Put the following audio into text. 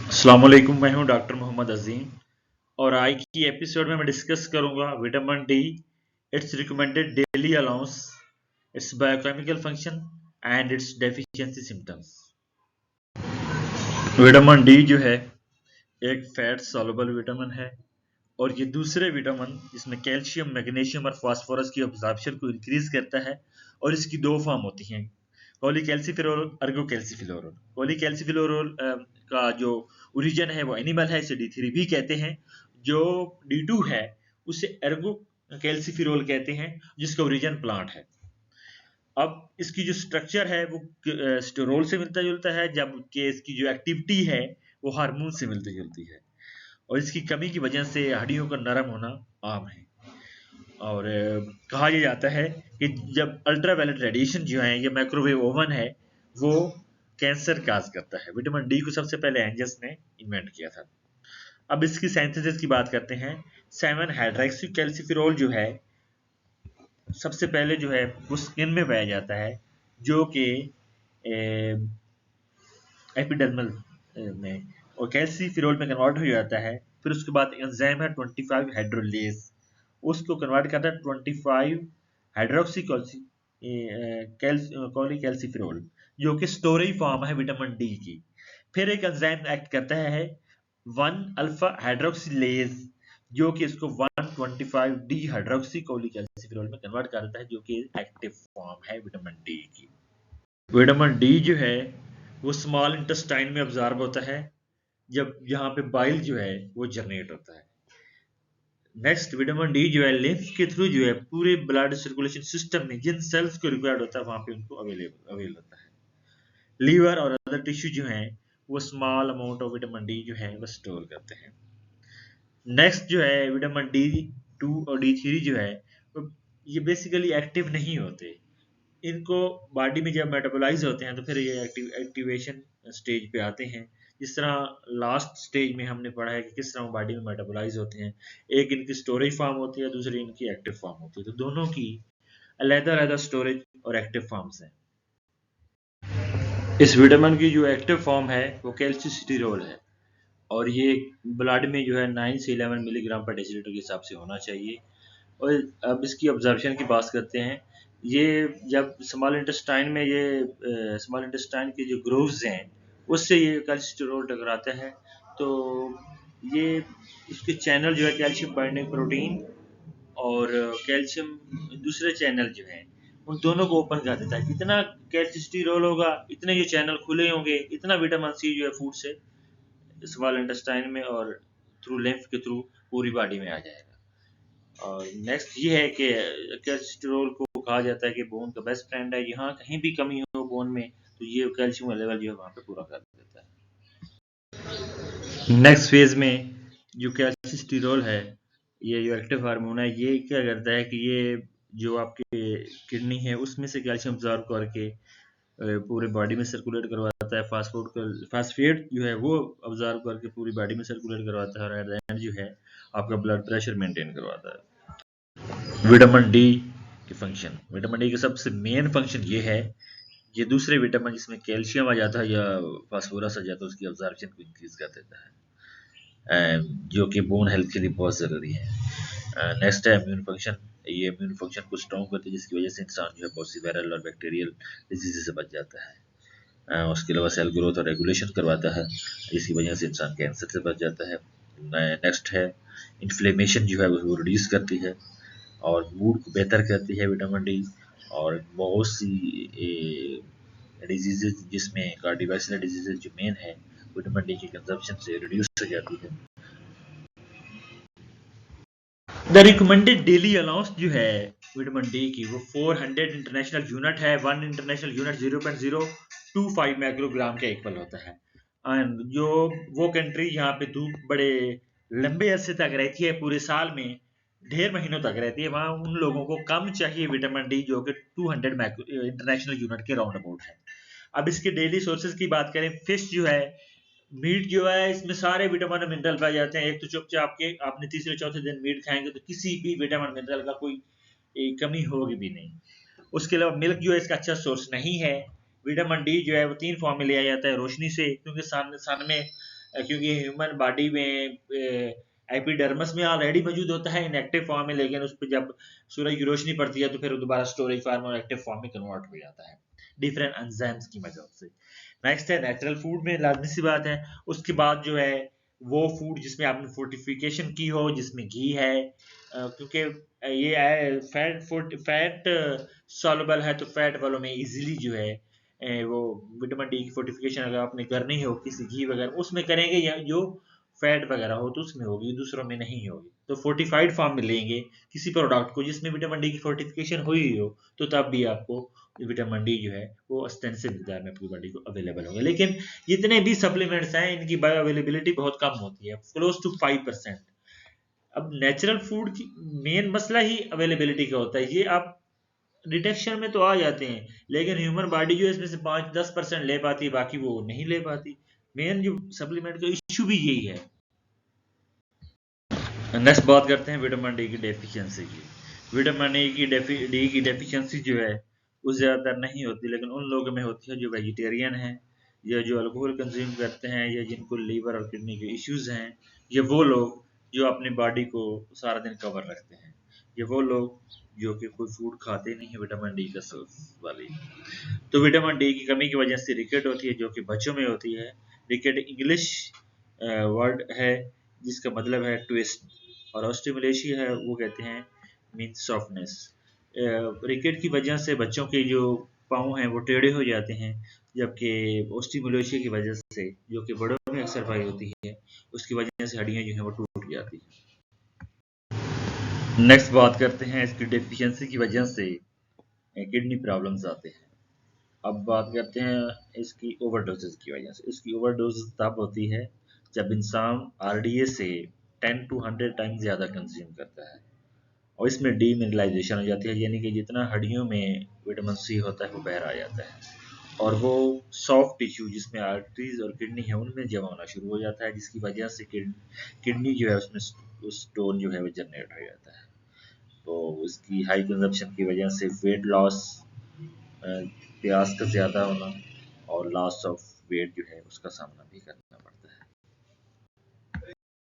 अस्सलाम वालेकुम, मैं हूं डॉक्टर मोहम्मद अजीम और आज की एपिसोड में मैं डिस्कस करूंगा vitamin D, it's recommended daily allowance, it's biochemical function and it's deficiency symptoms. Vitamin D जो है एक फैट सॉल्युबल विटामिन है और ये दूसरे विटामिन जिसमें कैल्शियम, मैग्नीशियम और फास्फोरस की अब्जॉर्प्शन को इंक्रीज करता है और इसकी दो फॉर्म होती हैं, कोलिकैल्सिफेरोल, अर्गोकैल्सिफेरोल। कोलिकैल्सिफेरोल का जो ओरिजिन है वो एनिमल है, इसे डी3 भी कहते हैं। जो डी2 है उसे एर्गो कैल्सिफेरोल कहते हैं, जिसका ओरिजिन प्लांट है। अब इसकी जो स्ट्रक्चर है वो स्टेरोल से मिलता जुलता है, जबकि इसकी जो एक्टिविटी है वो हार्मोन से मिलती जुलती है और इसकी कमी की वजह से हड्डियों का नरम होना आम है। और कहा यह जाता है कि जब अल्ट्रावायलेट रेडिएशन जो है, ये माइक्रोवेव ओवन है, वो कैंसर काज करता है। विटामिन डी को सबसे पहले एंजल्स ने इन्वेंट किया था। अब इसकी सिंथेसिस की बात करते हैं। 7 हाइड्रोक्सी कैल्सिफेरोल जो है सबसे पहले जो है वो स्किन में पाया जाता है, जो कि एपिडर्मल में, और कैल्सिफेरोल में कन्वर्ट हो जाता है। फिर उसके बाद एंजाइम है 25 हाइड्रोलेज, उसको कन्वर्ट करता है 25 हाइड्रोक्सी कैल्सिफेरोल, जो कि स्टोरेज फॉर्म है विटामिन डी की। फिर एक एंजाइम एक्ट करता है 1 अल्फा हाइड्रोक्सिलेज, जो कि इसको 125 डी हाइड्रोक्सी कैल्सिफेरोल में कन्वर्ट करता है, जो कि एक्टिव फॉर्म है विटामिन डी की। विटामिन डी जो है वो स्मॉल इंटेस्टाइन में अब्जॉर्ब होता है, जब यहाँ पे बाइल जो है वो जनरेट होता है। नेक्स्ट, विटामिन डी जो है लिम्फ के थ्रू जो है पूरे ब्लड सर्कुलेशन सिस्टम में जिन सेल्स को रिक्वायर्ड होता है वहां पे उनको अवेल होता है। लीवर और अदर टिश्यू जो है वो small amount of vitamin D जो है वो स्टोर करते हैं। नेक्स्ट जो है विटामिन डी 2 और डी3 जो है ये बेसिकली एक्टिव नहीं होते। इनको बॉडी में जब मेटाबोलाइज होते हैं तो फिर ये एक्टिवेशन स्टेज पे आते हैं। जिस तरह लास्ट स्टेज में हमने पढ़ा है कि किस तरह बॉडी में मेटाबोलाइज होते हैं, एक इनकी स्टोरेज फॉर्म होती है, दूसरी इनकी एक्टिव फॉर्म होती है। तो दोनों की अलग-अलग स्टोरेज और एक्टिव फॉर्म्स हैं। इस विटामिन की जो एक्टिव फॉर्म है वो कैल्सिसिटिरोल है और ये ब्लड में जो है 9 से 11 मिलीग्राम पर डेसीलीटर के हिसाब से होना चाहिए। और अब इसकी ऑब्जर्वेशन की बात करते हैं। ये जब स्मॉल इंटेस्टाइन में ये स्मॉल इंटेस्टाइन के जो ग्रूव्स हैं उससे ये कैल्सिट्रोल टकराता है, तो ये इसके चैनल जो है कैल्शियम बाइंडिंग प्रोटीन और कैल्शियम दूसरे चैनल जो हैं उन दोनों को ओपन कर देता है। जितना कैल्सिट्रोल होगा इतने ये चैनल खुले होंगे, इतना विटामिन सी जो है फूड से स्मॉल इंटेस्टाइन में और थ्रू लिम्फ के थ्रू पूरी बॉडी में आ जाएगा। और नेक्स्ट ये है कि कैल्सिट्रोल को कहा जाता है कि बोन का बेस्ट फ्रेंड है। यहाँ कहीं भी कमी हो बोन में तो ये कैल्शियम लेवल जो है वहाँ पे पूरा कर देता है। नेक्स्ट फेज में जो कैल्सिट्रोल है, ये जो एक्टिव हार्मोन है, ये क्या करता है कि ये जो आपके किडनी है उसमें से कैल्शियम अब्जॉर्ब करके पूरे बॉडी में सर्कुलेट करवाता है। फास्फेट जो है वो अब्जॉर्ब करके पूरी बॉडी में सर्कुलेट करवाता है और एट द एंड जो है आपका ब्लड प्रेशर मेंटेन करवाता है। विटामिन डी के फंक्शन, विटामिन डी का सबसे मेन फंक्शन ये है, ये दूसरे विटामिन जिसमें कैल्शियम आ जाता है या फास्फोरस आ जाता है उसकी अब्जॉर्प्शन को इंक्रीज कर देता है, जो कि बोन हेल्थ के लिए बहुत ज़रूरी है। नेक्स्ट है इम्यून फंक्शन। ये इम्यून फंक्शन को स्ट्रॉन्ग करती है, जिसकी वजह से इंसान जो है बहुत सी वायरल और बैक्टीरियल डिजीज से बच जाता है। उसके अलावा सेल ग्रोथ और रेगुलेशन करवाता है, जिसकी वजह से इंसान कैंसर से बच जाता है। नेक्स्ट है इन्फ्लेमेशन जो है वो रिड्यूस करती है और मूड को बेहतर करती है विटामिन डी। और बहुत सी डिजीजेज जिसमें कार्डियोवैस्कुलर डिजीजेज जो मेन है विटामिन डी की कंजप्शन से रिड्यूस हो जाती है। द रिकमेंडेड डेली अलाउंस जो है विटामिन डी की वो 400 इंटरनेशनल यूनिट है। 1 इंटरनेशनल यूनिट 0.025 माइक्रोग्राम के इक्वल होता है। एंड जो वो कंट्री जहाँ पे धूप बड़े लंबे अरसे तक रहती है, पूरे साल में ढेर महीनों तक रहती है, वहाँ उन लोगों को कम चाहिए विटामिन डी, जो कि 200 इंटरनेशनल यूनिट के राउंड अबाउट है। अब इसके डेली सोर्सेज की बात करें, फिश जो है, मीट जो है, इसमें सारे विटामिन और मिनरल पाए जाते हैं। एक तो चुपचाप के आपने तीसरे चौथे दिन मीट खाएंगे तो किसी भी विटामिन मिनरल का कोई कमी होगी भी नहीं। उसके अलावा मिल्क जो है इसका अच्छा सोर्स नहीं है। विटामिन डी जो है वो 3 फॉर्म में लिया जाता है। रोशनी से, क्योंकि सन में क्योंकि ह्यूमन बॉडी में एपिडर्मिस में ऑलरेडी मौजूद होता है इनएक्टिव फॉर्म में, लेकिन उस पर जब सूरज की रोशनी पड़ती है तो फिर दोबारा स्टोरेज फॉर्म और एक्टिव फॉर्म में कन्वर्ट हो जाता है डिफरेंट एंजाइम्स की वजह से। नेक्स्ट है नेचुरल फूड में लाजमी सी बात है। उसके बाद जो है वो फूड जिसमें आपने फोर्टिफिकेशन की हो, जिसमें घी है, क्योंकि ये फैट सॉल्युबल है, तो फैट वालों में इजीली जो है वो विटामिन डी की फोर्टिफिकेशन अगर आपने करनी हो किसी घी वगैरह उसमें करेंगे, या जो फैट वगैरह हो तो उसमें होगी, दूसरों में नहीं होगी। तो फोर्टिफाइड फॉर्म में लेंगे किसी प्रोडक्ट को जिसमें विटामिन डी की फोर्टिफिकेशन हुई हो, तो तब भी आपको विटामिन डी जो है वो एक्सटेंसिव मिकदार में आपकी बॉडी को अवेलेबल होगा। लेकिन जितने भी सप्लीमेंट्स हैं इनकी बायो अवेलेबिलिटी बहुत कम होती है, क्लोज टू 5%। अब नेचुरल फूड की मेन मसला ही अवेलेबिलिटी का होता है। ये आप डिटेक्शन में तो आ जाते हैं, लेकिन ह्यूमन बॉडी जो है इसमें से 5-10% ले पाती है, बाकी वो नहीं ले पाती। मेन जो सप्लीमेंट का इश्यू भी यही है। नेक्स्ट बात करते हैं विटामिन डी की डेफिशिएंसी की। विटामिन डी की डेफिशिएंसी जो है वो ज़्यादातर नहीं होती, लेकिन उन लोगों में होती है जो वेजिटेरियन हैं, या जो अल्कोहल कंज्यूम करते हैं, या जिनको लीवर और किडनी के इश्यूज हैं, या वो लोग जो अपनी बॉडी को सारा दिन कवर रखते हैं, या वो लोग जो कि कोई फूड खाते नहीं है विटामिन डी का सोर्स वाली। तो विटामिन डी की कमी की वजह से रिकेट होती है, जो कि बच्चों में होती है। रिकेट इंग्लिश वर्ड है जिसका मतलब है ट्विस्ट, और ऑस्टिमुलेशिया है वो कहते हैं मीन सॉफ्टनेस। रिकेट की वजह से बच्चों के जो पाँव हैं वो टेढ़े हो जाते हैं, जबकि ऑस्टिमुलेशिया की वजह से, जो कि बड़ों में अक्सर पाई होती है, उसकी वजह से हड्डियां जो हैं वो टूट जाती हैं। नेक्स्ट बात करते हैं इसकी डेफिशिएंसी की वजह से किडनी प्रॉब्लम्स आते हैं। अब बात करते हैं इसकी ओवरडोजेज की वजह से। इसकी ओवरडोजेज तब होती है जब इंसान आरडीए से 10 to 100 टाइम्स ज़्यादा कंज्यूम करता है, और इसमें डीमिनरलाइजेशन हो जाती है, यानी कि जितना हड्डियों में विटामिन सी होता है वो बाहर आ जाता है, और वो सॉफ्ट टिश्यू जिसमें आर्टरीज और किडनी है उनमें जमा होना शुरू हो जाता है, जिसकी वजह से किडनी जो है उसमें स्टोन जो है वो जनरेट हो जाता है। तो इसकी हाई कंजप्शन की वजह से वेट लॉस, प्यास का ज़्यादा होना, और लॉस ऑफ वेट जो है उसका सामना भी करना